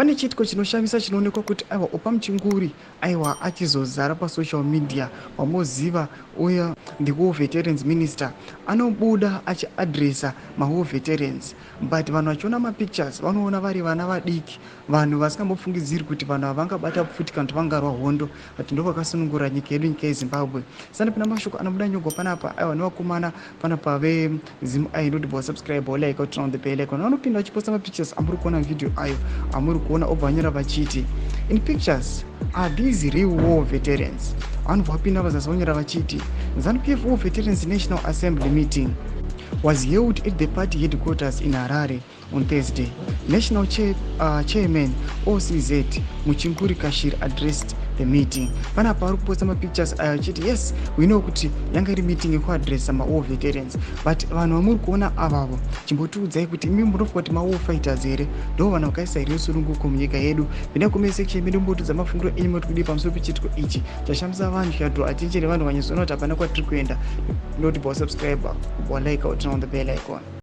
Pane chiitiko chinoshamisa chinoonekwa kuti aiwa Oppah Muchinguri aiwa achizozara pasocial media wamoziva uya the war veterans minister anobuda achiadresa war veterans, but vanhu vachiona mapictures vanoona vari vana vadiki, vanhu vasingambofungidziri kuti vanhu ava vangabata futi kana kuti vangarwa hondo, kuti ndo vakasunungura nyika yedu, nyika yeZimbabwe. Saka pana mashoko anobuda nyongo panapa aiwa nevakomana panapa ainoti subscribe like out on the bell icon vanopinda vachiposta mapictures amuri kuona video ayo amuri kuona obva vanyora vachiti in pictures are these real war veterans. Vanhu vapinda vazasi vanyora vachiti ZANU-PF War Veterans National Assembly meeting was held at the party headquarters in Harare on Thursday. National Chairman OCZ Muchinguri Kashir addressed the meeting. Pana paru kuposta mapictures ayo chiti yes we know kuti yanga iri meeting yekuadresa war veterans, but vanhu vamuri kuona avavo chimbotiudzai kuti imi munofunga kuti war fighters here ndo vanhu vakaisa here sununguko munyika yedu. Pinda comment section medu mbotudza mafungiro enyu motokudi pamusoro pechitiko ichi chashamisa vanhu chikadro attention vanhu vanyazoona kuti hapana kwatiri kuenda. Not subscribe or like or turn on the bell icon.